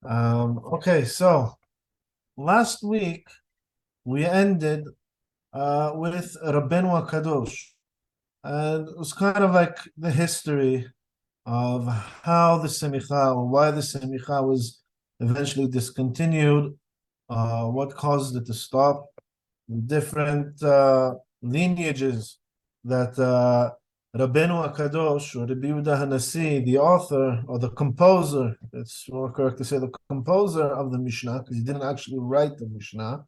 Okay, so last week we ended with Rabbenu Kadosh, and it was kind of like the history of how the Semicha or why the Semicha was eventually discontinued, what caused it to stop, different lineages that Rabbenu Akadosh or Rabbi Yehuda Hanassi, the author or the composer, it's more correct to say the composer of the Mishnah, because he didn't actually write the Mishnah.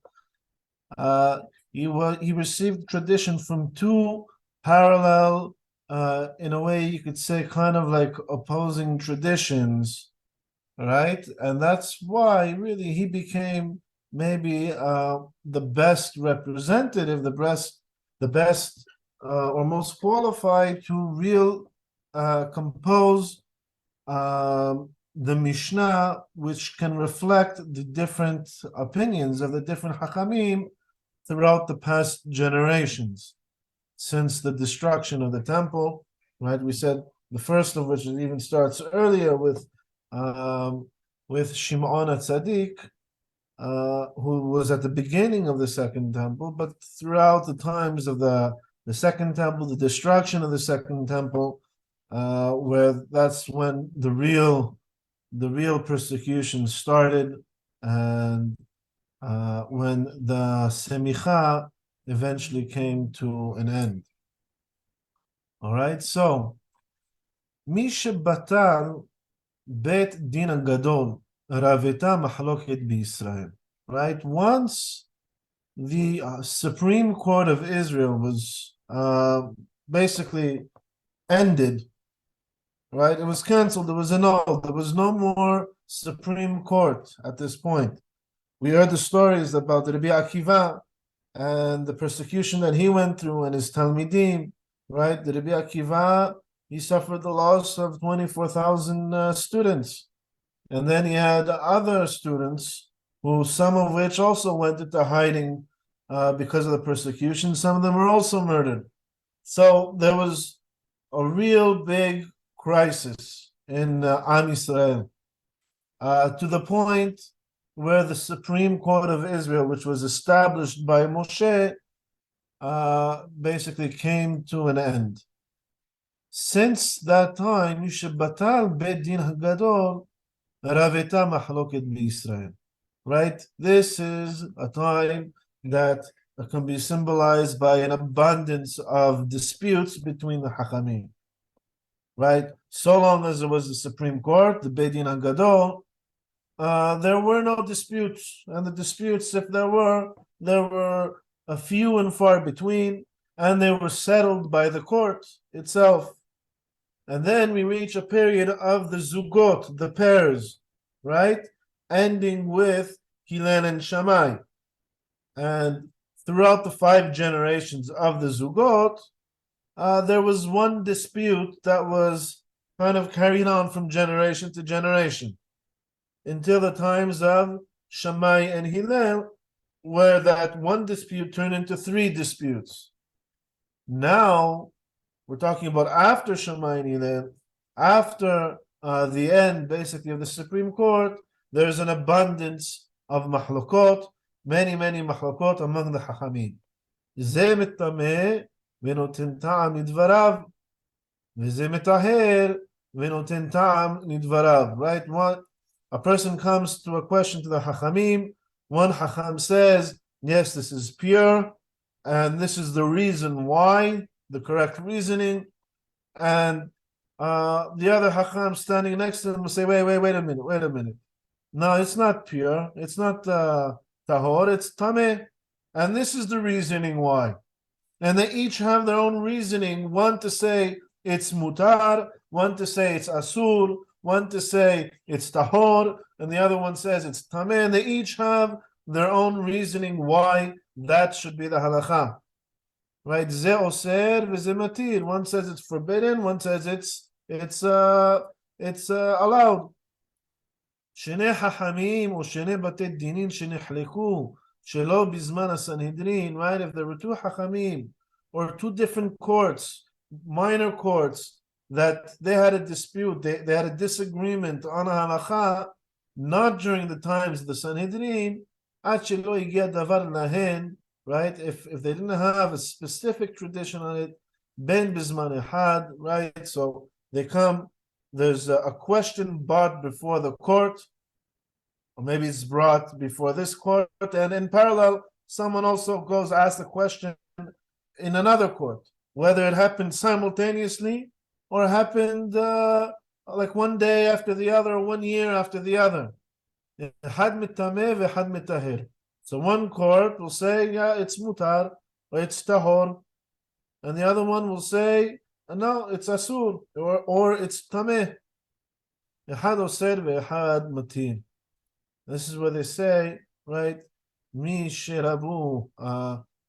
He received tradition from two parallel, in a way you could say, kind of like opposing traditions, right? And that's why really he became maybe the best representative, the best or most qualified to compose the Mishnah, which can reflect the different opinions of the different Hachamim throughout the past generations since the destruction of the temple. Right? We said the first of which even starts earlier with Shimon HaTzadik, who was at the beginning of the Second Temple, but throughout the times of the Second Temple, the destruction of the Second Temple, where that's when the real persecution started, and when the Semicha eventually came to an end. All right, so Misha Batal Bet Din Gadol Raveta Mahloket B'Israel. Right, once the Supreme Court of Israel was basically ended, right? It was canceled, it was annulled, there was no more Supreme Court at this point. We heard the stories about Rabbi Akiva and the persecution that he went through and his Talmidim, right? The Rabbi Akiva, he suffered the loss of 24,000 students. And then he had other students, who some of which also went into hiding because of the persecution. Some of them were also murdered. So there was a real big crisis in Am Yisrael, to the point where the Supreme Court of Israel, which was established by Moshe, basically came to an end. Since that time, Yishabatal Bet Din Hagadol Raveta Mahloket B'Yisrael. Right? This is a time that can be symbolized by an abundance of disputes between the Hachamim. Right? So long as there was the Supreme Court, the Beit Din HaGadol, there were no disputes. And the disputes, if there were a few and far between, and they were settled by the court itself. And then we reach a period of the Zugot, the pairs, right? Ending with Hillel and Shammai. And throughout the 5 generations of the Zugot, there was one dispute that was kind of carried on from generation to generation until the times of Shammai and Hillel, where that one dispute turned into 3 disputes. Now, we're talking about after Shammai and Hillel, after the end, basically, of the Supreme Court, there's an abundance of mahlokot, many mahlokot among the Hachamim. זה מטמא ונותן טעם לדבריו, וזה מטהר ונותן טעם לדבריו. Right? A person comes to a question to the Hachamim, one Hacham says, yes, this is pure, and this is the reason why, the correct reasoning, and the other Hacham standing next to him will say, wait a minute. No, it's not pure, it's not tahor, it's tameh, and this is the reasoning why. And they each have their own reasoning, one to say it's mutar, one to say it's asur, one to say it's tahor, and the other one says it's tameh, and they each have their own reasoning why that should be the halacha. Right? Ze oser v'ze matir. One says it's forbidden, one says it's allowed. Shnei hachamim or shnei batei dinin shenechleku shelo bizman Sanhedrin. Right? If there were 2 hachamim or 2 different courts, minor courts, that they had a dispute, they had a disagreement on a halacha, not during the times of the Sanhedrin, right? If they didn't have a specific tradition on it, ben bizman ehad, right? So they come, there's a question brought before the court, or maybe it's brought before this court, and in parallel, someone also goes ask the question in another court, whether it happened simultaneously or happened like one day after the other, 1 year after the other. So one court will say, yeah, it's mutar, or it's tahor, and the other one will say, no, it's asur, or it's tameh. This is where they say, right? Mi shirabu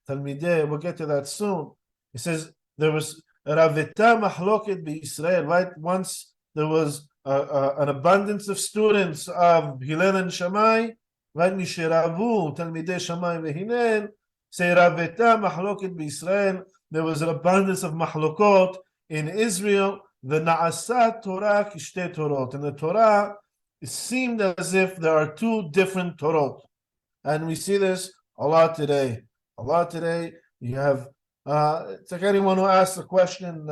talmideh. We'll get to that soon. He says there was raveta mahloket b'Yisrael, right? Once there was an abundance of students of Hillel and Shammai, right? Mi shirabu talmideh Shammai veHillel. Say raveta mahloket b'Yisrael. There was an abundance of mahlokot in Israel. The na'asat Torah kishte Torot. In the Torah, it seemed as if there are two different Torot. And we see this a lot today. A lot today. You have, it's like anyone who asks the question,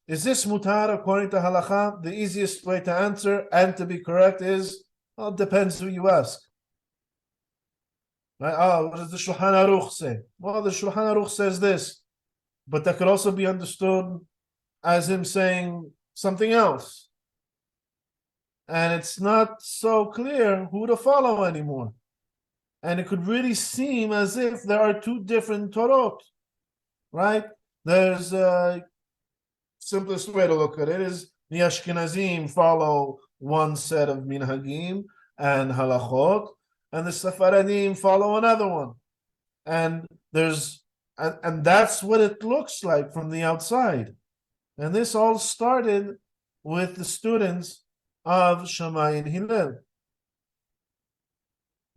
is this mutar according to Halacha? The easiest way to answer and to be correct is, well, it depends who you ask. Right? Oh, what does the Shulchan Aruch say? Well, the Shulchan Aruch says this. But that could also be understood as him saying something else. And it's not so clear who to follow anymore. And it could really seem as if there are two different Torot, right? There's a simplest way to look at it is the Ashkenazim follow one set of minhagim and halachot, and the Sephardim follow another one. And and that's what it looks like from the outside. And this all started with the students of Shammai and Hillel.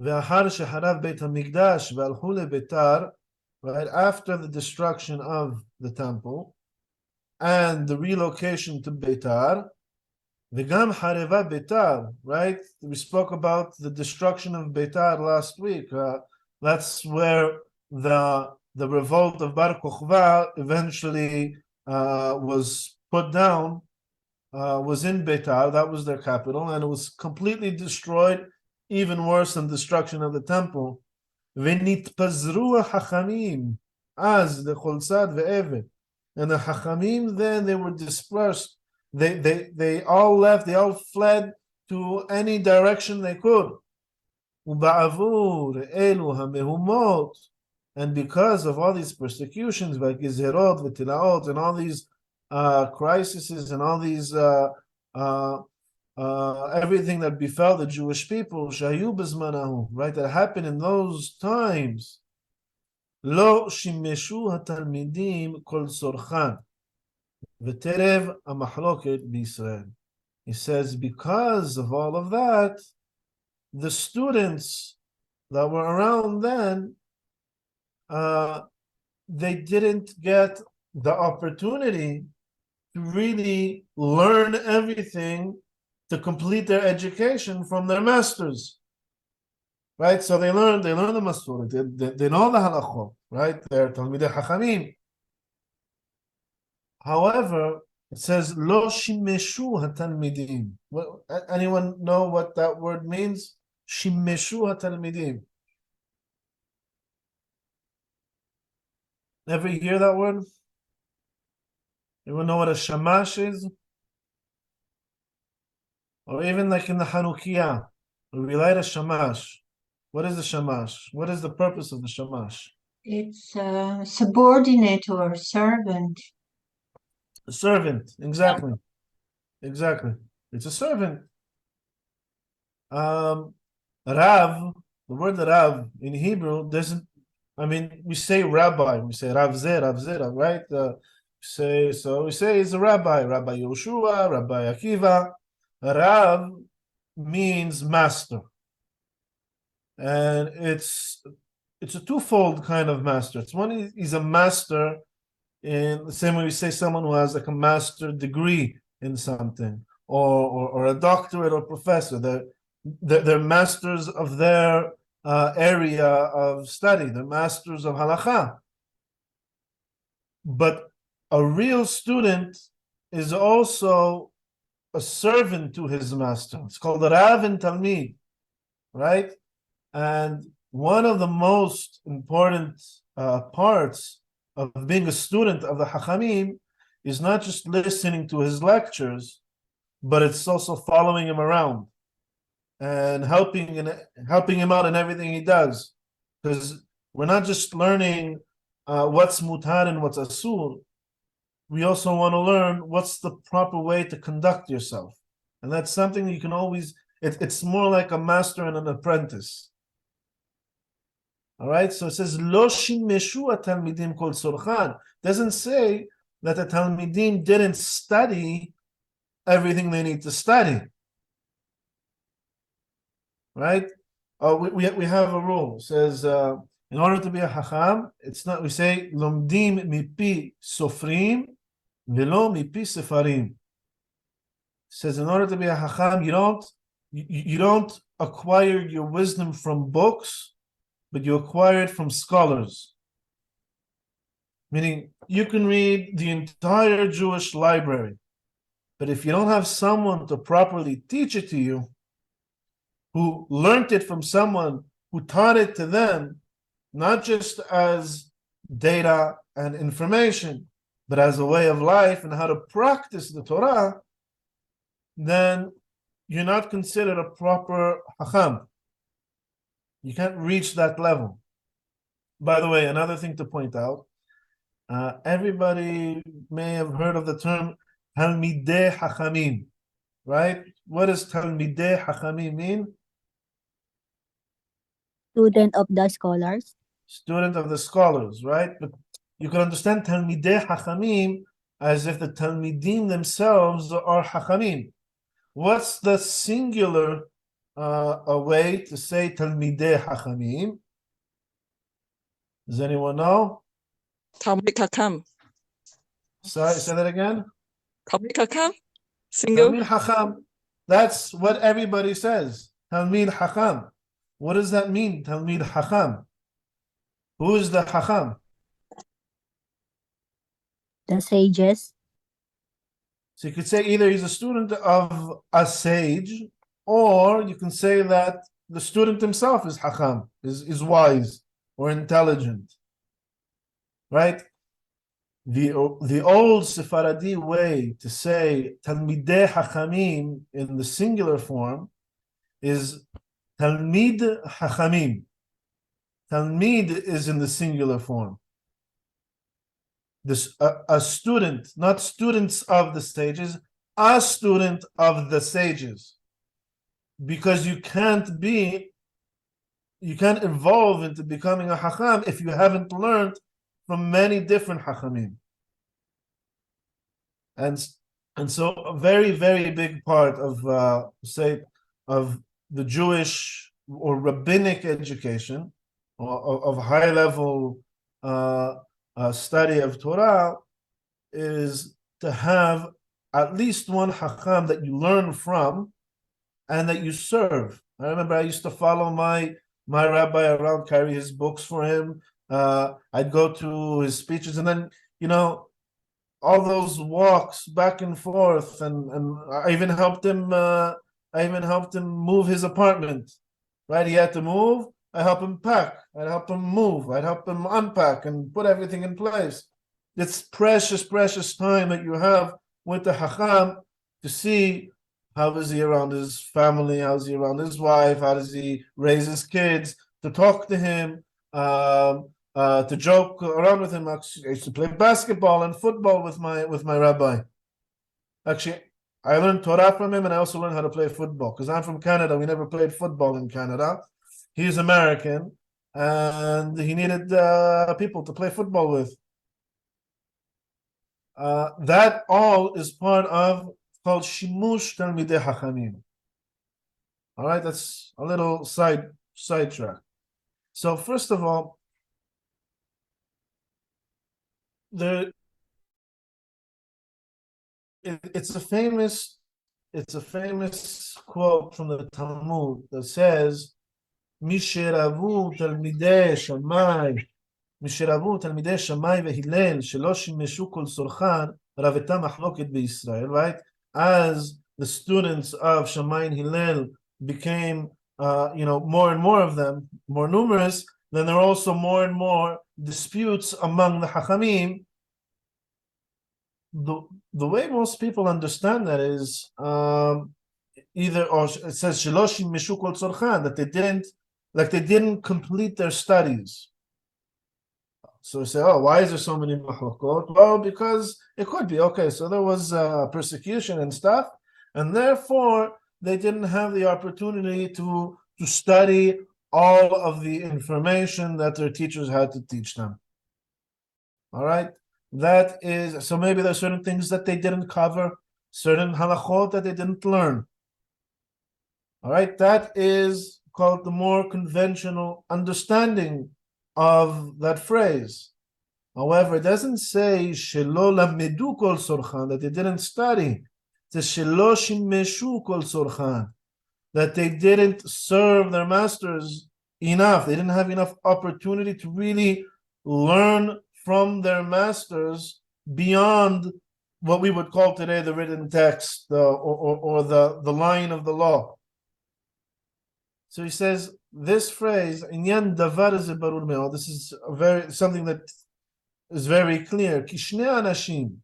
Right after the destruction of the temple and the relocation to Beitar, v'gam hareva Beitar, right? We spoke about the destruction of Beitar last week. That's where the revolt of Bar Kochba eventually was put down, was in Beitar. That was their capital, and it was completely destroyed, even worse than destruction of the temple. V'nitpazru hachamim az lecholzad ve'eved, and the hachamim then they were dispersed. They all left. They all fled to any direction they could. Uba'avur elu hamehumot. And because of all these persecutions, like Gezerot, V'tilaot, and all these crises, and all these everything that befell the Jewish people, Shayu Bezmanahu, right, that happened in those times, Lo Shimeshu HaTalmidim Kol Sorchan V'terev HaMachloket B'Yisrael. He says, because of all of that, the students that were around then, they didn't get the opportunity to really learn everything to complete their education from their masters, right? So they learn the Masorah, they know the Halachot, right? They're Talmidei Chachamim. However, it says Lo Shimeshu HaTalmidim. Anyone know what that word means? Shimeshu HaTalmidim. Ever hear that word? Anyone know what a shamash is? Or even like in the Hanukkah, we light a shamash. What is the shamash? What is the purpose of the shamash? It's a subordinate or servant. A servant, exactly. Exactly. It's a servant. Rav, the word Rav in Hebrew doesn't, we say rabbi, we say Rav Zera, right? We say he's a rabbi, Rabbi Yehoshua, Rabbi Akiva. Rav means master. And it's a twofold kind of master. It's one, he's a master in the same way we say someone who has like a master degree in something, or a doctorate or professor. they're masters of their area of study. They're masters of halacha. But a real student is also a servant to his master. It's called Rav and Talmid, right? And one of the most important parts of being a student of the Hachamim is not just listening to his lectures, but it's also following him around and helping him out in everything he does. Because we're not just learning what's mutar and what's asur. We also want to learn what's the proper way to conduct yourself. And that's something you can always, it's more like a master and an apprentice. All right, so it says, Lo shimeshu talmidim kol tzorchan. Doesn't say that the talmidim didn't study everything they need to study. Right? We have a rule. It says, in order to be a hacham, it's not, we say, lomdim mipi sofrim, velo mipi sefarim. It says, in order to be a hacham, you don't acquire your wisdom from books, but you acquire it from scholars. Meaning, you can read the entire Jewish library, but if you don't have someone to properly teach it to you, who learned it from someone who taught it to them, not just as data and information, but as a way of life and how to practice the Torah, then you're not considered a proper hacham. You can't reach that level. By the way, another thing to point out, everybody may have heard of the term Talmidei Hachamim, right? What does Talmidei Hachamim mean? Student of the scholars. Student of the scholars, right? But you can understand Talmidei Hachamim as if the Talmidim themselves are Hachamim. What's the singular a way to say Talmidei Hachamim? Does anyone know? Talmid Hakam. Sorry, say that again. Talmid Hakam? Single? Talmid Hacham. That's what everybody says. Talmid Hacham. What does that mean, Talmid Hacham? Who is the Hacham? The sages. So you could say either he's a student of a sage, or you can say that the student himself is Hacham, is wise or intelligent. Right? The old Sephardi way to say Talmidei Hachamim in the singular form is Talmid Hachamim. Talmid is in the singular form. This a student, not students of the sages, a student of the sages. Because you can't evolve into becoming a Hacham if you haven't learned from many different Hachamim. And so a very, very big part of of the Jewish or rabbinic education, or of high level study of Torah, is to have at least one Hacham that you learn from and that you serve. I remember I used to follow my rabbi around, carry his books for him. I'd go to his speeches, and then, all those walks back and forth, and I even helped him move his apartment. Right? He had to move. I help him pack. I'd help him move. I'd help him unpack and put everything in place. It's precious, precious time that you have with the Hacham to see how is he around his family, how is he around his wife, how does he raise his kids, to talk to him, to joke around with him. Actually, I used to play basketball and football with my rabbi. Actually, I learned Torah from him, and I also learned how to play football, because I'm from Canada. We never played football in Canada. He's American, and he needed people to play football with. That all is part of called Shimush Talmidei Hachamim. All right, that's a little sidetrack. So first of all, it's a famous it's a famous quote from the Talmud that says, "Misheravu talmidei Shammai, Misheravu talmidei Shammai veHillel, shelo shimeshu kol sorchan, raveta machloket beIsrael." Right? As the students of Shammai and Hillel became, more and more of them, more numerous, then there are also more and more disputes among the Hachamim. The way most people understand that is either, or it says Sheloshim Mishu Kol Tzorchan, that they didn't complete their studies. So we say, oh, why is there so many mahlokot? Well, because it could be, okay, so there was persecution and stuff, and therefore they didn't have the opportunity to study all of the information that their teachers had to teach them. All right? That is, so maybe there are certain things that they didn't cover, certain halachot that they didn't learn. All right? That is called the more conventional understanding of that phrase. However, it doesn't say shelo lamedu kol sorchan, that they didn't study. It says shelo shimeshu kol sorchan, that they didn't serve their masters enough. They didn't have enough opportunity to really learn from their masters beyond what we would call today the written text, or the line of the law. So he says this phrase, "Inyan davar ze barur me'od." This is something that is very clear. Ki shnei anashim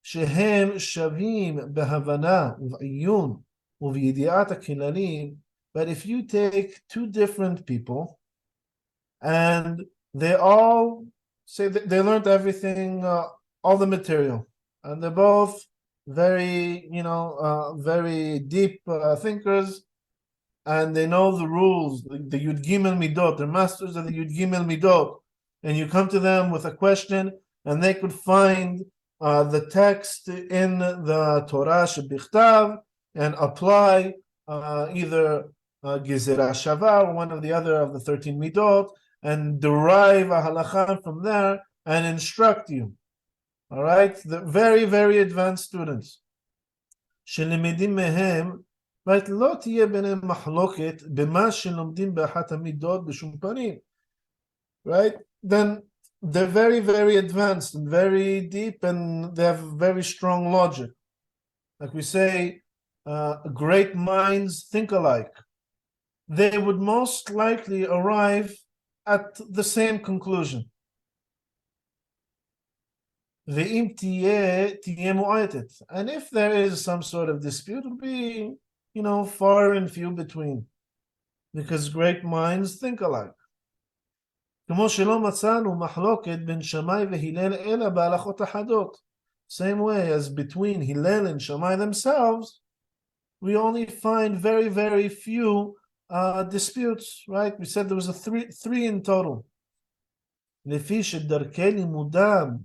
shehem shavim behavana u'v'iyun u'v'yidiat ha'kilalim. But if you take two different people and they all say that they learned everything, all the material, and they're both very, very deep thinkers, and they know the rules, the Yud Gimel Midot, they're masters of the Yud Gimel Midot, and you come to them with a question, and they could find the text in the Torah shebichtav and apply either Gezerah Shava or one of the other of the 13 Midot, and derive a halacha from there and instruct you. All right? The very, very advanced students. שלמדים מהם, but לא תהיה ביניהם מחלוקת במה שלומדים באחת המידות בשום פנים. Right? Then they're very, very advanced and very deep, and they have very strong logic. Like we say, great minds think alike. They would most likely arrive at the same conclusion. ואם תהיה מועטת. And if there is some sort of dispute, it will be, far and few between. Because great minds think alike. כמו שלא מצאנו מחלוקת בין שמאי והלל אלא בהלכות אחדות. Same way as between Hillel and Shammai themselves, we only find very, very few disputes, right? We said there was three in total. לפי שדרכי לימודם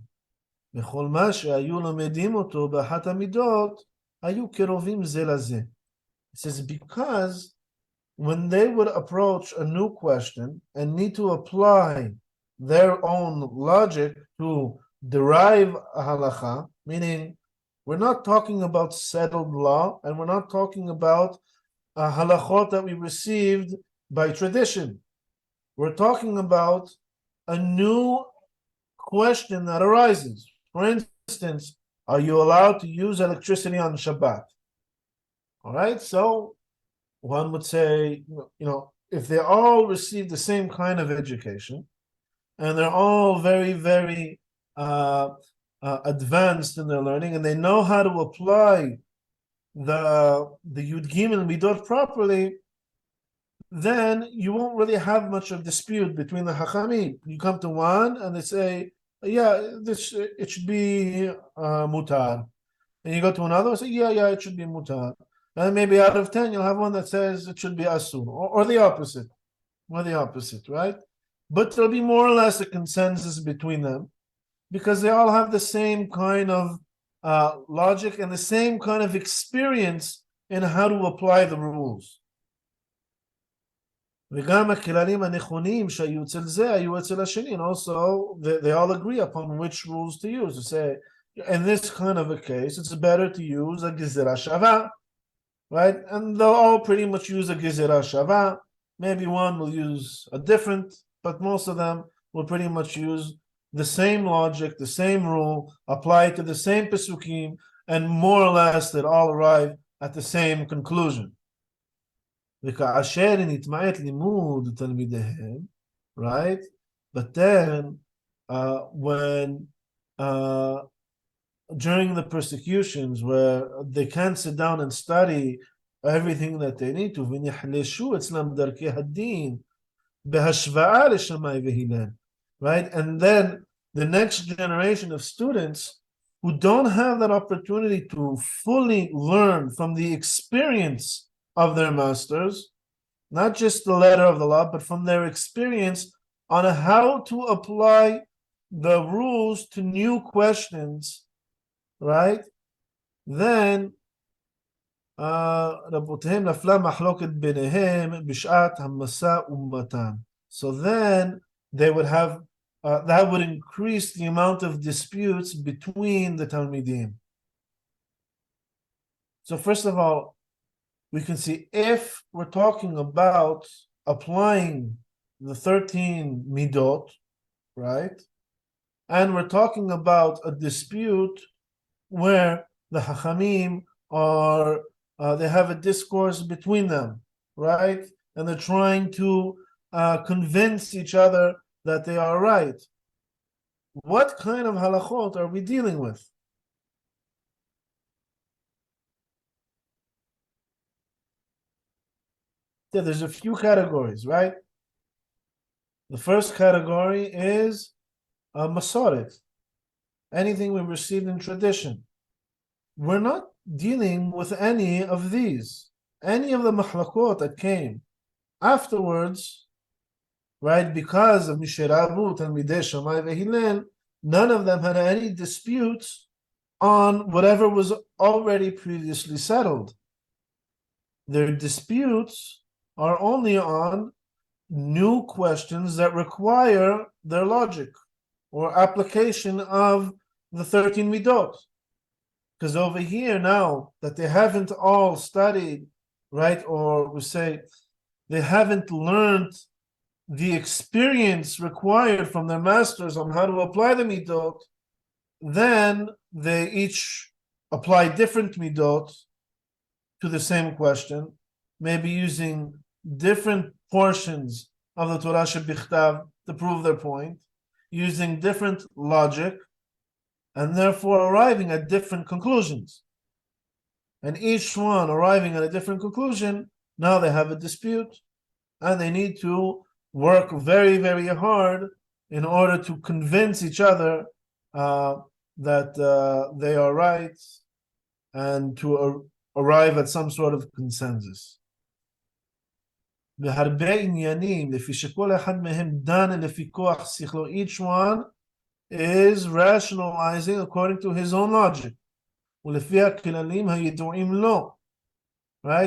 בכל מה שהיו לומדים אותו באחת המידות, היו קרובים זה לזה. It says because when they would approach a new question and need to apply their own logic to derive a halacha, meaning we're not talking about settled law, and we're not talking about a halachot that we received by tradition. We're talking about a new question that arises. For instance, are you allowed to use electricity on Shabbat? All right, so one would say, if they all receive the same kind of education, and they're all very, very advanced in their learning, and they know how to apply the Yud Gimel Midot properly, then you won't really have much of dispute between the Hachamim. You come to one and they say, yeah, it should be mutar. And you go to another and say, yeah, it should be mutar. And maybe out of 10, you'll have one that says it should be asur, or the opposite. Or the opposite, right? But there'll be more or less a consensus between them, because they all have the same kind of logic and the same kind of experience in how to apply the rules. וגם הכללים הנכונים שהיו אצל זה היו אצל השני, and also they all agree upon which rules to use. To say, in this kind of a case, it's better to use a gezerah shava, right? And they'll all pretty much use a gezerah shava. Maybe one will use a different, but most of them will pretty much use the same logic, the same rule, apply it to the same pesukim, and more or less they all arrive at the same conclusion. Right? But then, when during the persecutions where they can't sit down and study everything that they need to, right? And then the next generation of students who don't have that opportunity to fully learn from the experience of their masters, not just the letter of the law, but from their experience on how to apply the rules to new questions, right? Then so then they would have that would increase the amount of disputes between the Talmidim. So first of all, we can see if we're talking about applying the 13 midot, right? And we're talking about a dispute where the Hachamim are they have a discourse between them, right? And they're trying to convince each other that they are right. What kind of halachot are we dealing with? Yeah, there's a few categories, right? The first category is masoret, anything we received in tradition. We're not dealing with any of these. Any of the mahlakot that came afterwards, right, because of Misherabu, Talmidei Shamai Hillel, none of them had any disputes on whatever was already previously settled. Their disputes are only on new questions that require their logic or application of the 13 midot. Because over here now that they haven't all studied, right, or we say they haven't learned the experience required from their masters on how to apply the midot, then they each apply different midot to the same question, maybe using different portions of the Torah shebichtav to prove their point, using different logic, and therefore arriving at different conclusions. And each one arriving at a different conclusion, now they have a dispute, and they need to work very, very hard in order to convince each other that they are right and to arrive at some sort of consensus. Each one is rationalizing according to his own logic. Right?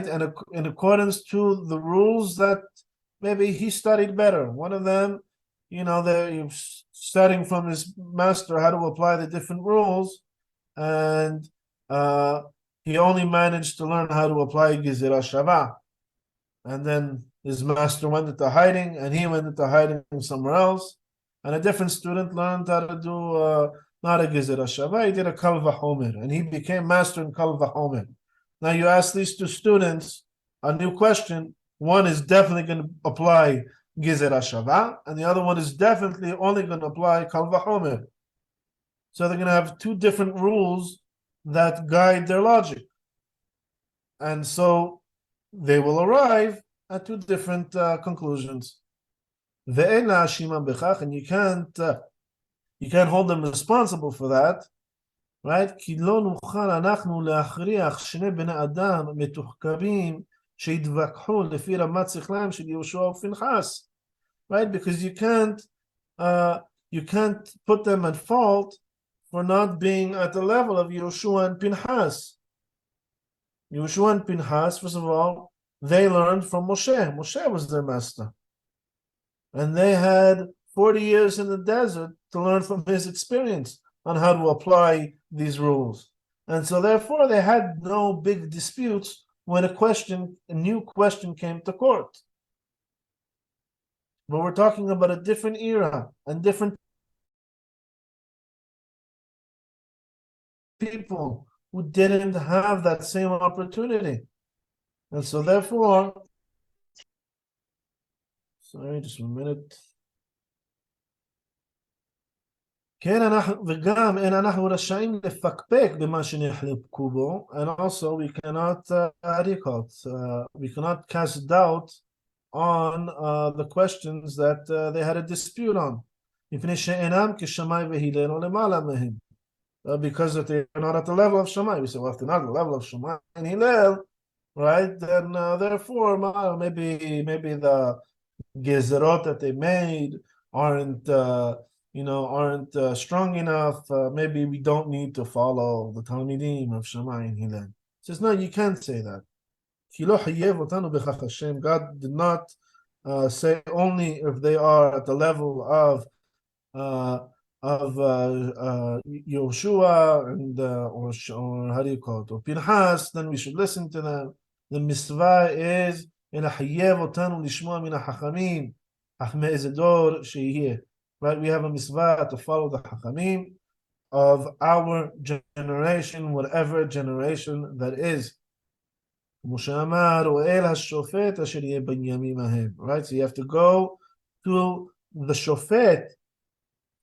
And in accordance to the rules that maybe he studied better. One of them, they're studying from his master how to apply the different rules, and he only managed to learn how to apply gezerah shava. And then his master went into hiding, and he went into hiding somewhere else. And a different student learned how to do not a gezerah shava, he did a kal vachomer, and he became master in kal vachomer. Now you ask these two students a new question. One is definitely going to apply gezerah shava, and the other one is definitely only going to apply kal vachomer. So they're going to have two different rules that guide their logic. And so they will arrive at two different conclusions. And you can't hold them responsible for that, right? Right? Because you can't put them at fault for not being at the level of Yehoshua and Pinchas. Yehoshua and Pinchas, first of all, they learned from Moshe. Moshe was their master. And they had 40 years in the desert to learn from his experience on how to apply these rules. And so therefore they had no big disputes when a new question came to court. But we're talking about a different era and different people who didn't have that same opportunity. And so therefore, sorry, just 1 minute. וגם אין אנחנו רשאים לפקפק במה שנחלקו בו, and also we cannot we cannot cast doubt on the questions that they had a dispute on. מפני שאינם כשמאי והלל או למעלה מהם. Because if they're not at the level of Shammai, we say, well, if they're not at the level of Shammai and Hillel, right, then therefore maybe the gezerot that they made aren't strong enough. Maybe we don't need to follow the Talmudim of Shammai and Hillel. He says, no, you can't say that. God did not say only if they are at the level of Yoshua and or how do you call it, or Pinchas, then we should listen to them. The mitzvah is לחייב אותנו לשמוע מן החכמים, אך מאיזה דור שיהיה. Right, we have a mitzvah to follow the Chachamim of our generation, whatever generation that is. Right, so you have to go to the shofet,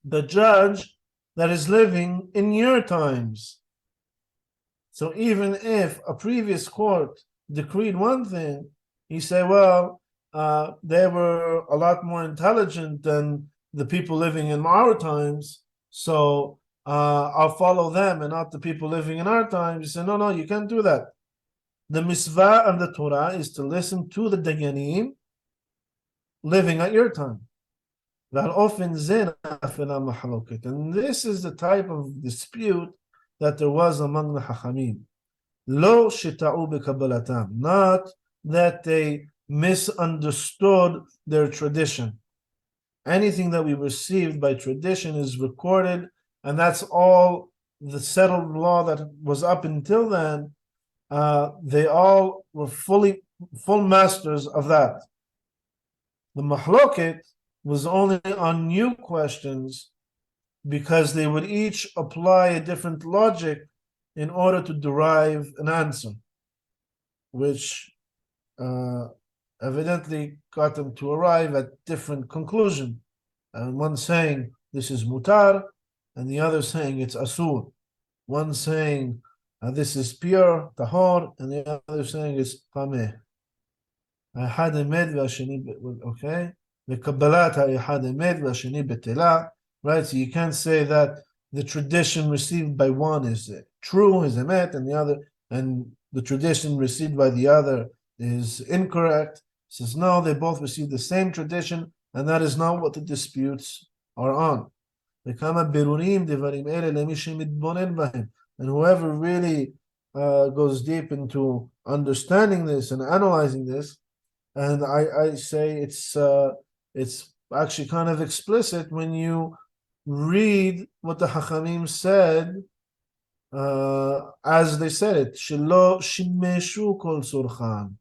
the judge that is living in your times. So even if a previous court decreed one thing, you say, well, they were a lot more intelligent than the people living in our times, so I'll follow them and not the people living in our times. You say, no, you can't do that. The mitzvah of the Torah is to listen to the Dayanim living at your time. And this is the type of dispute that there was among the Chachamim. Lo shita'u b'kabbalatam, not that they misunderstood their tradition. Anything that we received by tradition is recorded, and that's all the settled law that was up until then. They all were full masters of that. The mahloket was only on new questions because they would each apply a different logic in order to derive an answer, which evidently got them to arrive at different conclusion. And one saying this is mutar, and the other saying it's asur. One saying this is pure, tahor, and the other saying it's tameh. Okay. Right, so you can't say that the tradition received by one is true, is emet, and the tradition received by the other is incorrect. He says no, they both receive the same tradition, and that is not what the disputes are on. And whoever really goes deep into understanding this and analyzing this, and I say it's actually kind of explicit when you read what the Hachamim said as they said it. Shelo shimeshu kol surchan.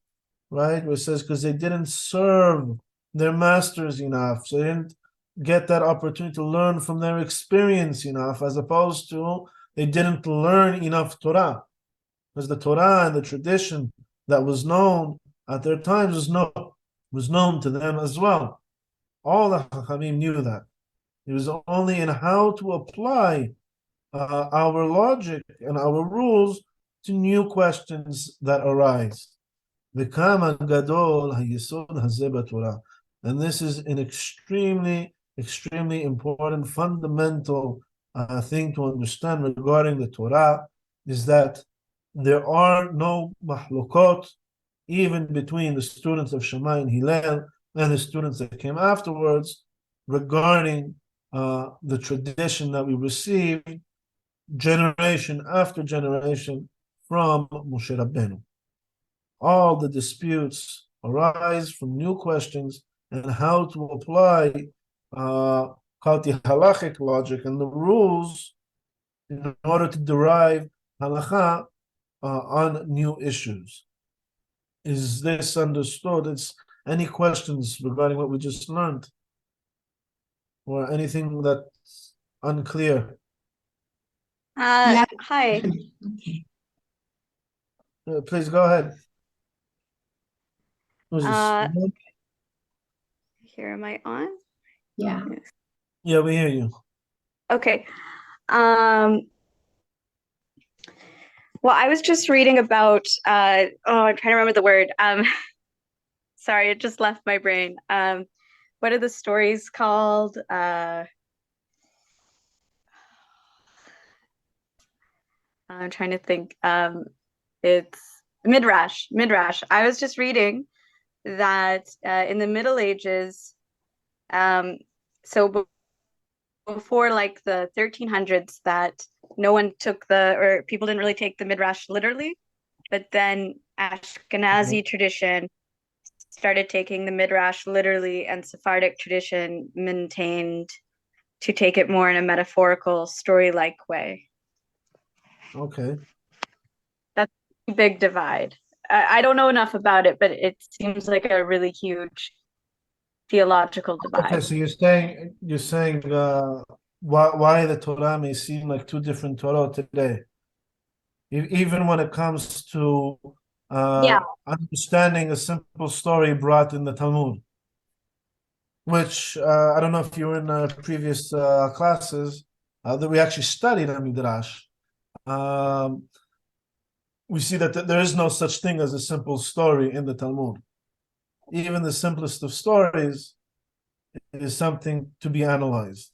Right? Where it says because they didn't serve their masters enough. So they didn't get that opportunity to learn from their experience enough, as opposed to they didn't learn enough Torah. Because the Torah and the tradition that was known at their times was known to them as well. All the Chachamim knew that. It was only in how to apply our logic and our rules to new questions that arise. And this is an extremely, extremely important, fundamental thing to understand regarding the Torah, is that there are no mahlokot, even between the students of Shammai and Hillel and the students that came afterwards, regarding the tradition that we received generation after generation from Moshe Rabbenu. All the disputes arise from new questions and how to apply halachic logic and the rules in order to derive halacha on new issues. Is this understood? It's any questions regarding what we just learned? Or anything that's unclear? Yeah. Hi. Please go ahead. Who's this? Uh, Here, am I on? Yeah. Yeah, we hear you. Okay. Well, I was just reading about I'm trying to remember the word. Sorry, it just left my brain. What are the stories called? I'm trying to think. It's Midrash. Midrash. I was just reading that in the Middle Ages, so before like the 1300s, that no one took or people didn't really take the Midrash literally, but then Ashkenazi tradition started taking the Midrash literally, and Sephardic tradition maintained to take it more in a metaphorical, story-like way. Okay. That's a big divide. I don't know enough about it, but it seems like a really huge theological divide. Okay, so you're saying why the Torah may seem like two different Torah today, even when it comes to understanding a simple story brought in the Talmud, which I don't know if you were in previous classes that we actually studied in Midrash. We see that there is no such thing as a simple story in the Talmud. Even the simplest of stories is something to be analyzed.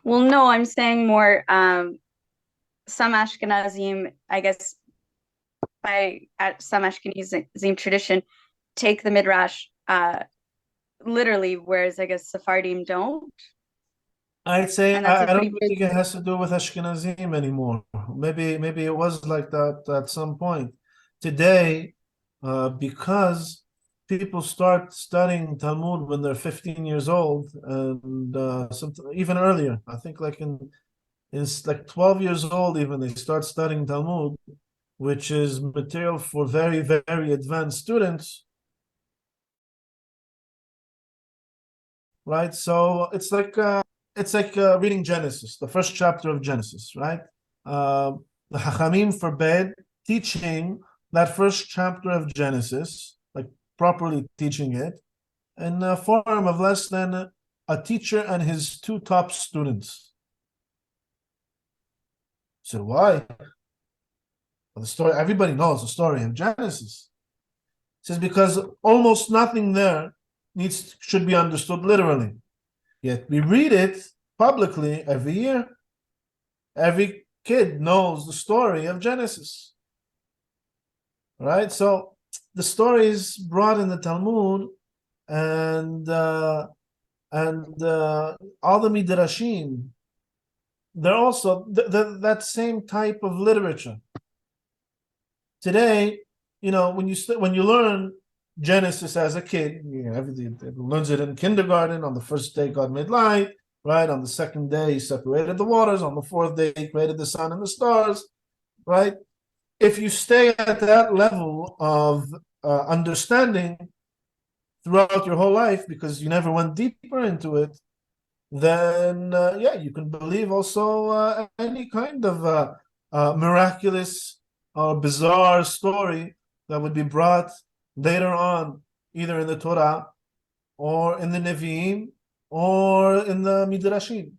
Well, no, I'm saying more some Ashkenazim, I guess, some Ashkenazim tradition, take the Midrash literally, whereas I guess Sephardim don't. I'd say And that's a I don't pretty think it has to do with Ashkenazim anymore. Maybe it was like that at some point. Today, because people start studying Talmud when they're 15 years old, and even earlier. I think like it's like 12 years old even they start studying Talmud, which is material for very, very advanced students. Right? So it's like reading Genesis, the first chapter of Genesis, right? The Chachamim forbade teaching that first chapter of Genesis, like properly teaching it, in a form of less than a teacher and his two top students. So why? Well, the story, everybody knows the story of Genesis. It says because almost nothing there should be understood literally. Yet we read it publicly every year. Every kid knows the story of Genesis. Right? So the stories brought in the Talmud and all the Midrashim, they're also that same type of literature. Today, when you learn Genesis as a kid, everything learns it in kindergarten. On the first day, God made light. Right? On the second day, He separated the waters. On the fourth day, He created the sun and the stars. Right? If you stay at that level of understanding throughout your whole life, because you never went deeper into it, then you can believe also any kind of miraculous or bizarre story that would be brought later on, either in the Torah or in the Nevi'im or in the Midrashim.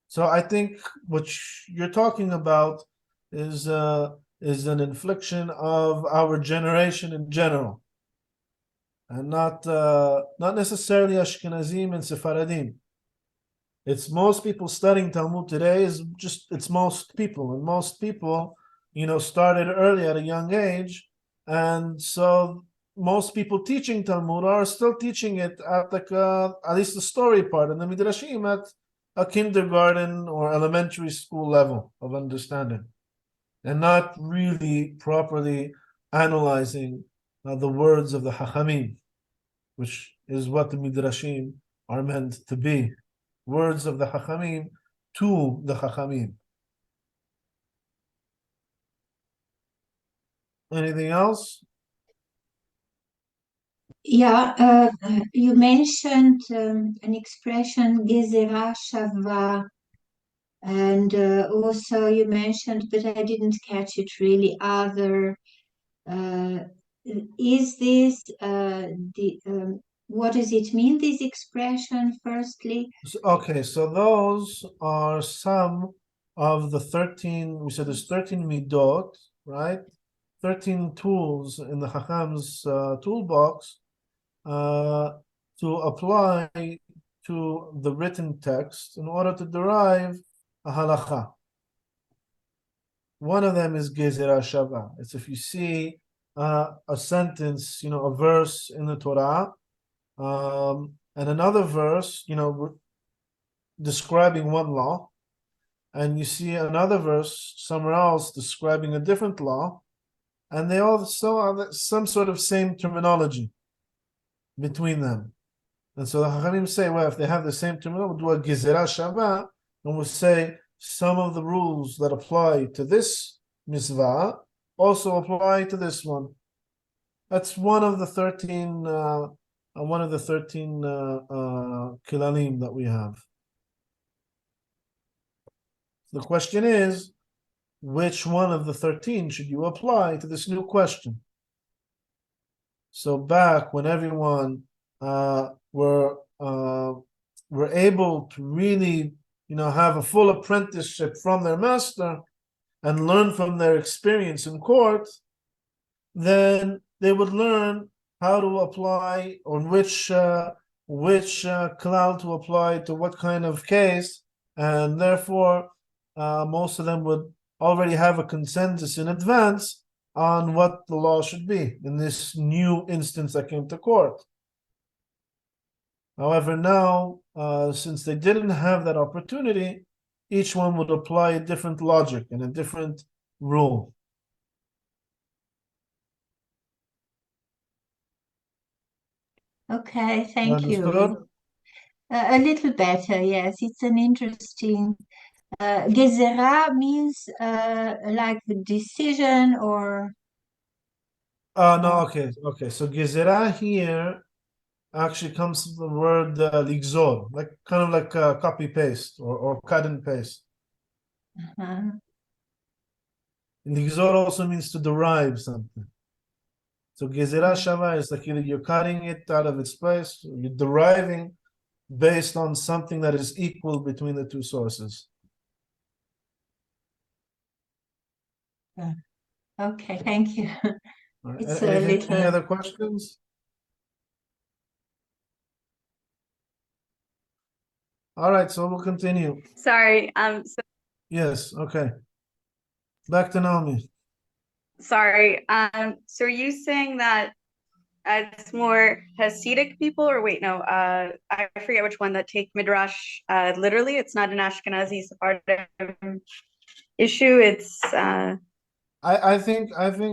So I think what you're talking about is an infliction of our generation in general, and not necessarily Ashkenazim and Sephardim. It's most people studying Talmud today it's most people, and most people, started early at a young age, and so most people teaching Talmud are still teaching it at at least the story part, and the Midrashim at a kindergarten or elementary school level of understanding, and not really properly analyzing the words of the Chachamim, which is what the Midrashim are meant to be. Words of the Chachamim to the Chachamim. Anything else? Yeah, you mentioned an expression, gezerah shava, and also you mentioned, but I didn't catch it really, other. Is this what does it mean, this expression, firstly? Okay, so those are some of the 13, we said there's 13 midot, right? 13 tools in the Chacham's toolbox to apply to the written text in order to derive a halacha. One of them is gezerah shava. It's if you see a sentence, a verse in the Torah, and another verse, describing one law, and you see another verse somewhere else describing a different law, and they also have some sort of same terminology between them. And so the Chachamim say, well, if they have the same terminology, we'll do a gezerah shava, and we'll say some of the rules that apply to this mitzvah also apply to this one. That's one of the 13 kilalim that we have. The question is, which one of the 13 should you apply to this new question? So back when everyone were able to really, have a full apprenticeship from their master and learn from their experience in court, then they would learn how to apply, on which klal to apply to what kind of case, and therefore most of them would already have a consensus in advance on what the law should be in this new instance that came to court. However, now, since they didn't have that opportunity, each one would apply a different logic and a different rule. Okay, thank you. Understood? A little better, yes. It's an interesting. Gezerah means like the decision, or No, okay. So gezerah here actually comes from the word ligzor, like kind of like copy paste or cut and paste. Ligzor also means to derive something. So gezerah shava is like either you're cutting it out of its place, or you're deriving based on something that is equal between the two sources. Okay, thank you. All right. It's Any other questions? All right, so we'll continue. Sorry, Yes, okay. Back to Naomi. sorry. So are you saying that it's more Hasidic people, or wait, no, I forget which one, that take Midrash literally? It's not an Ashkenazi Sephardim issue. It's I think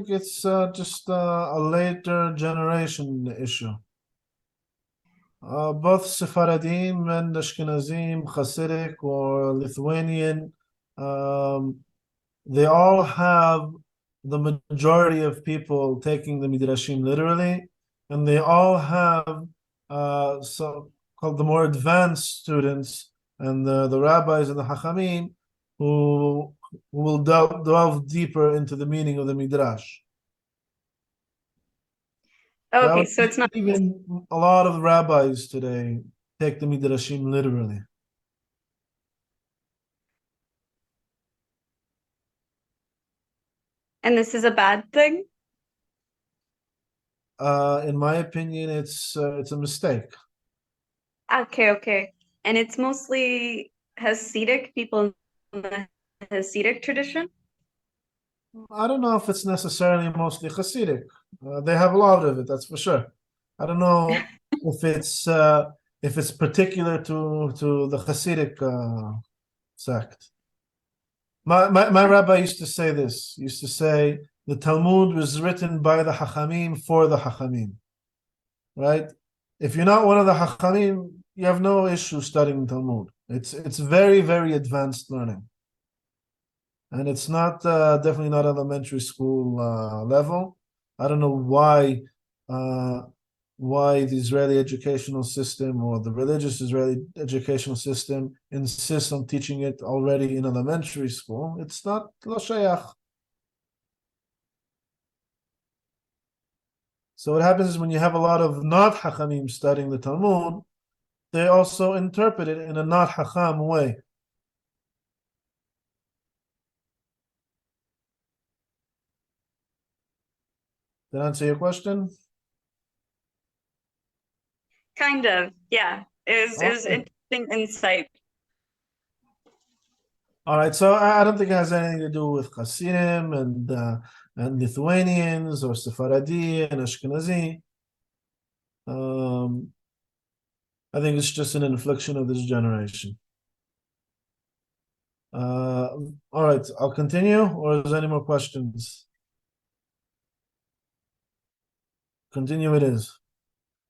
it's just a later generation issue. Both Sephardim and Ashkenazim, Hasidic or Lithuanian, they all have the majority of people taking the Midrashim literally, and they all have so-called the more advanced students and the rabbis and the Hachamim who will delve deeper into the meaning of the Midrash. okay, so it's not. Even a lot of rabbis today take the Midrashim literally. And this is a bad thing? In my opinion, it's a mistake. Okay. And it's mostly Hasidic people in the Hasidic tradition? I don't know if it's necessarily mostly Hasidic. They have a lot of it, that's for sure. I don't know if it's particular to the Hasidic sect. My rabbi used to say this. He used to say the Talmud was written by the Hachamim for the Hachamim. Right? If you're not one of the Hachamim, you have no issue studying Talmud. It's very, very advanced learning. and it's not definitely not elementary school level. I don't know why the Israeli educational system or the religious Israeli educational system insists on teaching it already in elementary school. It's not lo shayach. So what happens is when you have a lot of not hachamim studying the Talmud, they also interpret it in a not hacham way. Did that answer your question? Kind of, yeah. It was Okay. interesting insight. All right, so I don't think it has anything to do with Hasidim and Lithuanians or Sephardi and Ashkenazi. I think it's just an infliction of this generation. All right, I'll continue, or is there any more questions? Continue it is.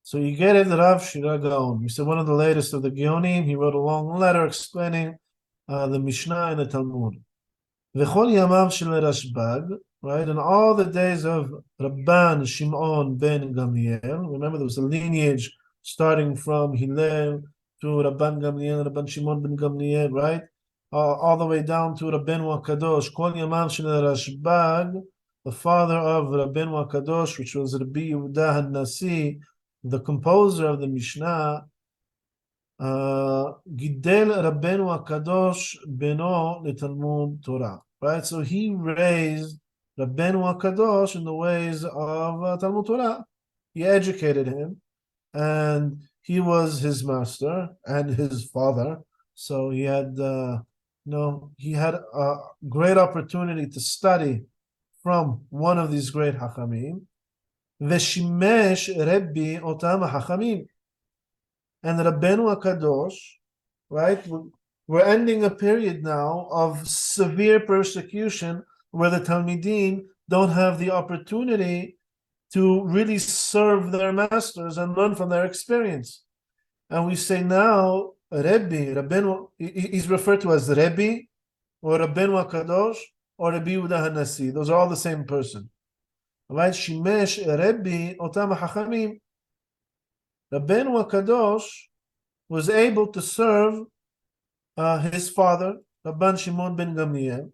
So you get it, Rav Shira Gaon. He said one of the latest of the Geonim. He wrote a long letter explaining the Mishnah and the Talmud. V'chol yamav shel Rashbag, right? And all the days of Rabban Shimon ben Gamliel. Remember, there was a lineage starting from Hillel to Rabban Gamliel, Rabban Shimon ben Gamliel, right? All the way down to Rabbenu HaKadosh. Kol yamav shel Rashbag, the father of Rabbenu HaKadosh, which was Rabbi Yehuda HaNasi, the composer of the Mishnah. Gidel Rabbenu HaKadosh beno leTalmud Torah. Right, so he raised Rabbenu HaKadosh in the ways of Talmud Torah. He educated him, and he was his master and his father. So he had, he had a great opportunity to study from one of these great Hachamim. Veshimesh Rebbi Otam Hachamim. And Rabbenu HaKadosh, right? We're ending a period now of severe persecution where the Talmidim don't have the opportunity to really serve their masters and learn from their experience. And we say now, Rabbenu, he's referred to as Rebbe, or Rabbenu HaKadosh, or Rabbi Yehuda HaNasi. Those are all the same person. Right? Shimesh Rebbe Otam HaChamim. Rabbenu HaKadosh was able to serve his father, Rabban Shimon ben Gamliel,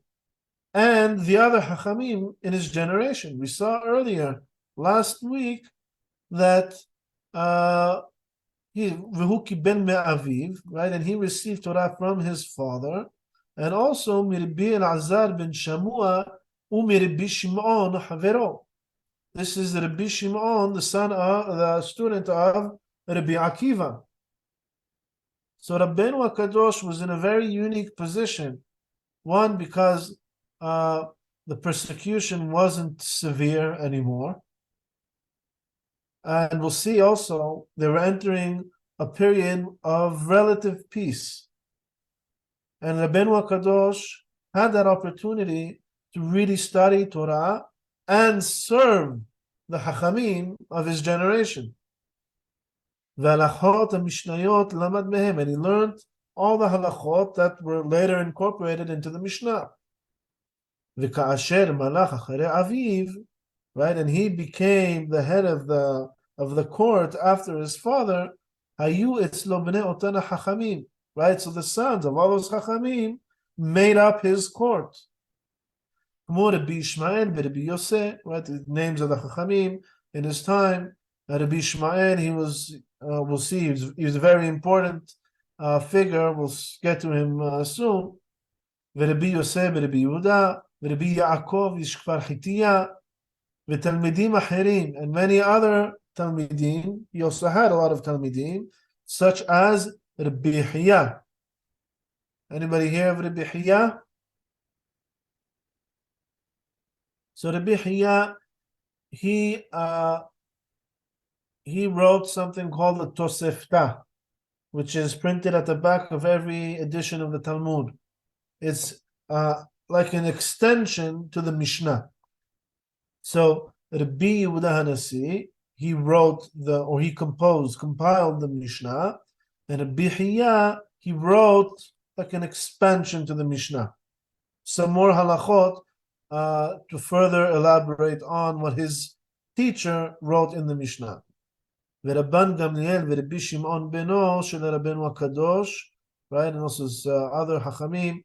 and the other Hachamim in his generation. We saw earlier, last week, that V'hu ben me'aviv, right, and he received Torah from his father, and also Mirbi Elazar ben Shamua u'Mirbi Shimon Havero. This is Rabbi Shimon, the student of Rabbi Akiva. So Rabbenu HaKadosh was in a very unique position. One, because the persecution wasn't severe anymore. And we'll see also, they were entering a period of relative peace. And Rabbenu HaKadosh had that opportunity to really study Torah and serve the Hachamim of his generation. V'halachot ha-mishnayot lamad mehem, and he learned all the halachot that were later incorporated into the Mishnah. V'ka'asher malach acharei aviv, right, and he became the head of the court after his father. Hayu etzlo bnei otan hachamim, right, so the sons of all those hachamim made up his court. Rabbi Ishmael, Rabbi Yosef, right, the names of the Chachamim in his time. Rabbi Ishmael, he was, we'll see, he was a very important figure. We'll get to him soon. Rabbi Yosef, Rabbi Yehuda, Rabbi Yaakov, Yishkvar Chitiya, Talmidim Acherim, and many other Talmidim. He also had a lot of Talmidim, such as Rabbi Hiya. Anybody hear of Rabbi Hiya? So Rabbi Hiya, he wrote something called the Tosefta, which is printed at the back of every edition of the Talmud. It's like an extension to the Mishnah. So Rabbi Yehuda HaNasi, he wrote he compiled the Mishnah, and Rabbi Hiya, he wrote like an expansion to the Mishnah. some more halachot to further elaborate on what his teacher wrote in the Mishnah. ורבן גמליאל ורבי שמעון בנו של רבנו הקדוש, right, and also other חכמים,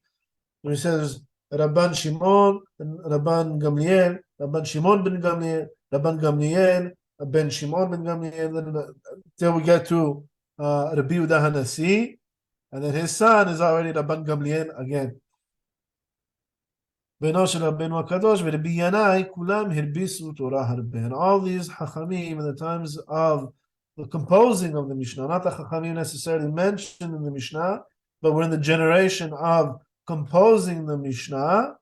where he says Rabban Shimon, Rabban Gamliel, Rabban Shimon ben Gamliel, Rabban Gamliel, Ben Shimon ben Gamliel, till we get to Rabbi Yehuda HaNasi, and then his son is already Rabban Gamliel again. בנו של רבנו הקדוש ורבי ינאי, כולם הרביסו תורה הרבה. And all these חכמים in the times of the composing of the Mishnah, not the Chachamim necessarily mentioned in the Mishnah, but we're in the generation of composing the Mishnah,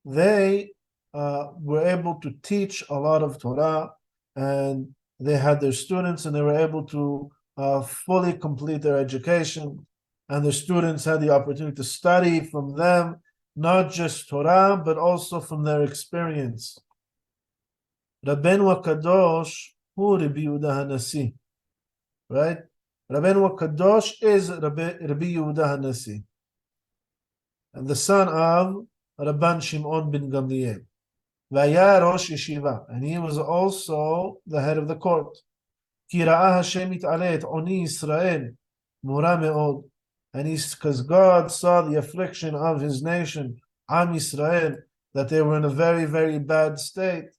they were able to teach a lot of Torah, and they had their students, and they were able to fully complete their education, and the students had the opportunity to study from them, not just Torah, but also from their experience. Rabbenu HaKadosh hu Rabbi Yehuda HaNasi, right? Rabbenu HaKadosh is Rabbi Yehuda HaNasi, and the son of Rabban Shimon ben Gamliel. Vaya Rosh Yeshiva, and he was also the head of the court. Ki ra'a Hashem it'aleh et oni Yisrael mora me'od, and because God saw the affliction of his nation, Am Yisrael, that they were in a very, very bad state.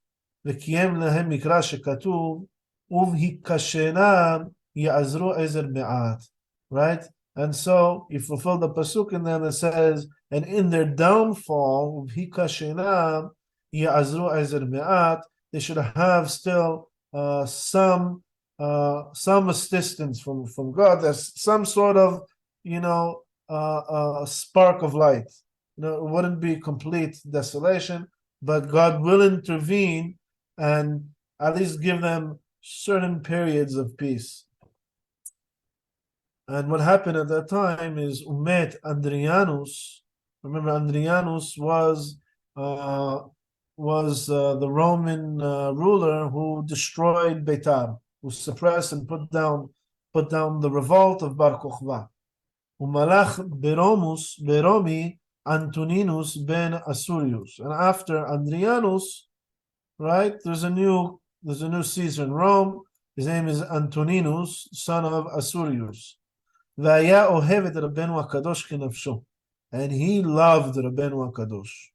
V'kiyem lehem mikra shekatuv uvhikashenam ya'azru ezer me'at, right? And so he fulfilled the pasuk in there that says, and in their downfall, uvhikashenam ya'azru ezer me'at, they should have still some assistance from God. There's some sort of a spark of light. It wouldn't be complete desolation, but God will intervene and at least give them certain periods of peace. And what happened at that time is Umet Andrianus. Remember, Andrianus was the Roman ruler who destroyed Beitar, who suppressed and put down the revolt of Bar Kochba. Umalach Beromi Antoninus ben Asurius. And after Andrianus, right, there's a new Caesar in Rome. His name is Antoninus, son of Asurius. Vaya ohevet Rabbenu HaKadosh kenafsho. And he loved Rabbenu HaKadosh.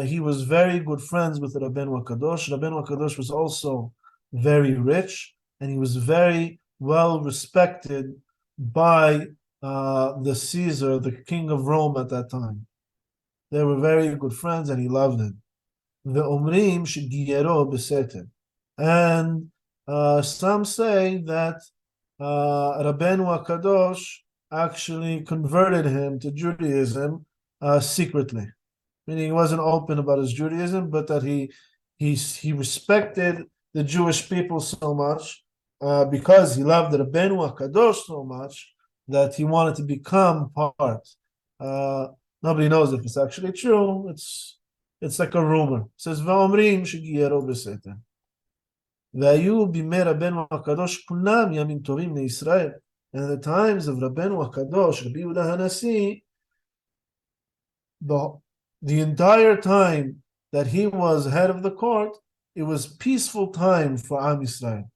He was very good friends with Rabbenu HaKadosh. Rabbenu HaKadosh was also very rich, and he was very well respected by the Caesar, the king of Rome at that time. They were very good friends, and he loved him. The Omrim shegiyero beseter, and some say that Rabbenu HaKadosh actually converted him to Judaism secretly, meaning he wasn't open about his Judaism, but that he respected the Jewish people so much because he loved Rabbenu HaKadosh so much that he wanted to become part. Nobody knows if it's actually true. It's like a rumor. It says Va'omrim shegiyero beseter. V'ayu bimei Rabbenu HaKadosh kulam yamim tovim leYisrael. And at the times of Rabbenu HaKadosh, Rabbi Yehuda HaNasi, the entire time that he was head of the court, it was peaceful time for Am Yisrael.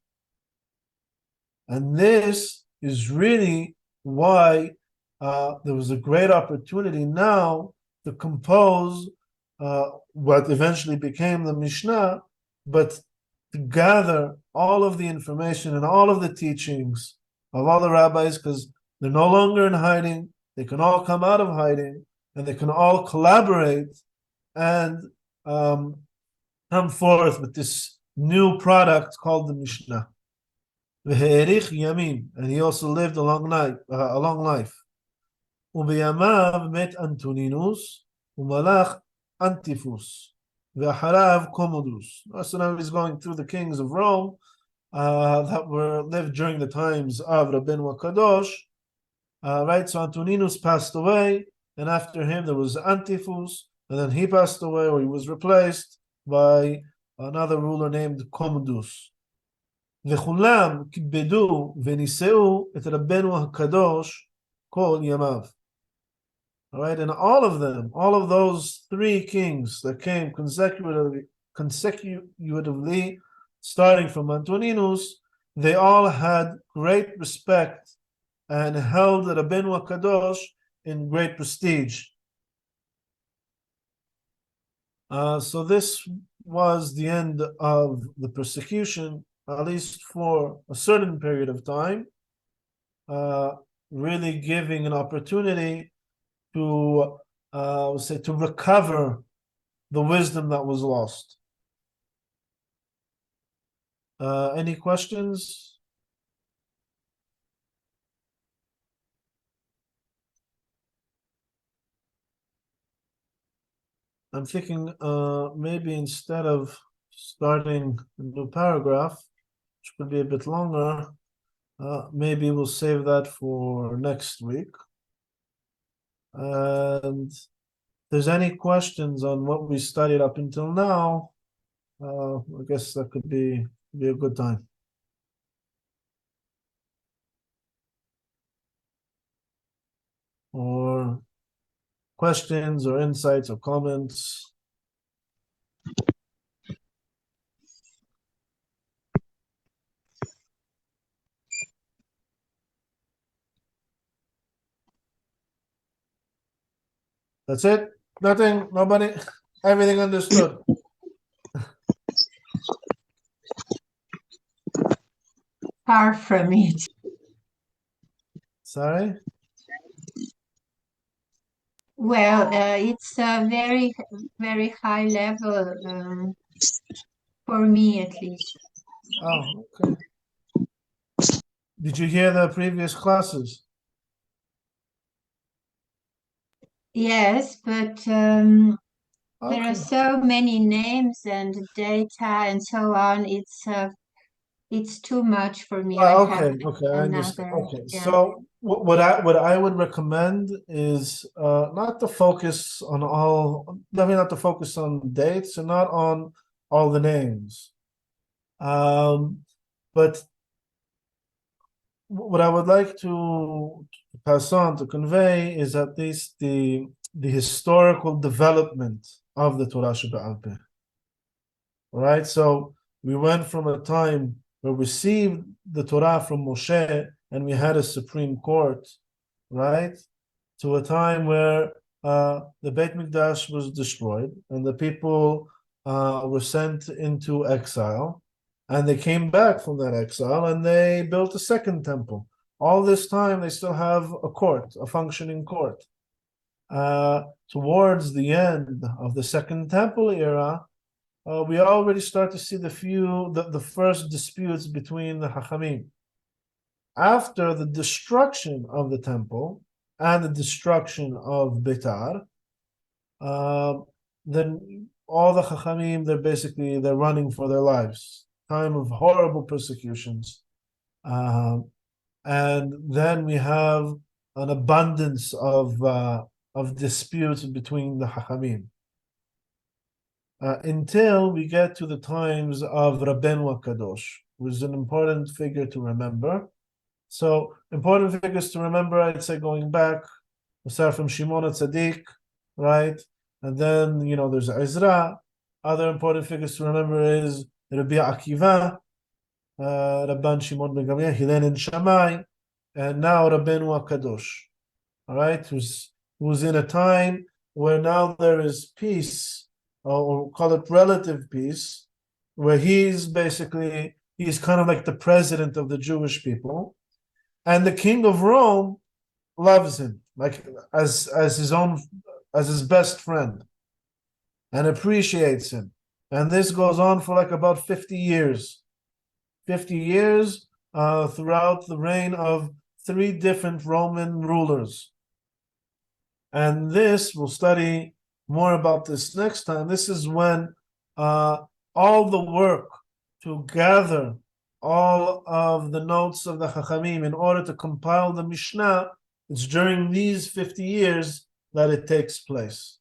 And this is really why there was a great opportunity now to compose what eventually became the Mishnah, but to gather all of the information and all of the teachings of all the rabbis, because they're no longer in hiding. They can all come out of hiding, and they can all collaborate and come forth with this new product called the Mishnah. And he also lived a long life. Ubeyamav met Antoninus umalach Antiphus ve'acharav Commodus. So now he's going through the kings of Rome that lived during the times of Rabbenu HaKadosh. Right, so Antoninus passed away, and after him there was Antiphus, and then he passed away, or he was replaced by another ruler named Commodus. וכולם כיבדו ונישאו את רבנו הקדוש כל ימיו. All right, and all of them, all of those three kings that came consecutively, starting from Antoninus, they all had great respect and held Rabbenu Kadosh in great prestige. So this was the end of the persecution, at least for a certain period of time, really giving an opportunity to to recover the wisdom that was lost. Any questions? I'm thinking maybe instead of starting a new paragraph, which could be a bit longer, maybe we'll save that for next week. And if there's any questions on what we studied up until now, I guess that could be a good time. Or questions or insights or comments. That's it? Nothing? Nobody? Everything understood? Far from it. Sorry? Well, it's a very, very high level for me, at least. Oh, okay. Did you hear the previous classes? Yes, but there Okay. are so many names and data and so on. It's too much for me. I have Okay, I understand. another. Okay, Yeah. so what I would recommend is not to focus on all, definitely not to focus on dates and not on all the names. But what I would like to pass on, to convey, is at least the historical development of the Torah Sheba'al Peh. All right, so we went from a time where we received the Torah from Moshe and we had a Supreme Court, right, to a time where the Beit Mikdash was destroyed and the people were sent into exile, and they came back from that exile and they built a second temple. All this time they still have a court, a functioning court. Towards the end of the Second Temple era, we already start to see the first disputes between the Hachamim. After the destruction of the temple and the destruction of Beitar, then all the Chachamim, they're running for their lives. Time of horrible persecutions. And then we have an abundance of disputes between the Chachamim. Until we get to the times of Rabbenu Kadosh, who is an important figure to remember. So, important figures to remember, I'd say, going back, we start from Shimon HaTzadik, right? And then, there's Ezra. Other important figures to remember is Rabbi Akiva, Rabban Shimon ben Gamliel, Hillel and Shamai, and now Rabbenu Kadosh, all right? Who's in a time where now there is peace, or call it relative peace, where he's kind of like the president of the Jewish people, and the king of Rome loves him like as his best friend and appreciates him. And this goes on for like about 50 years. 50 years throughout the reign of 3 different Roman rulers. And this, we'll study more about this next time. This is when all the work to gather all of the notes of the Chachamim in order to compile the Mishnah, it's during these 50 years that it takes place.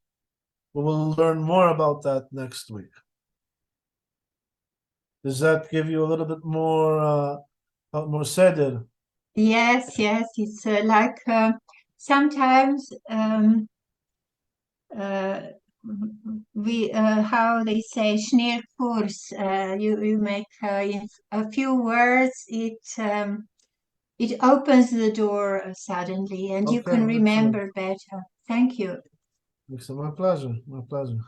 We will learn more about that next week. Does that give you a little bit more seder? Yes, it's like sometimes we how they say Schneerkurs, you make in a few words it opens the door suddenly and you Okay, can excellent. remember better. Thank you. It's my pleasure. My pleasure.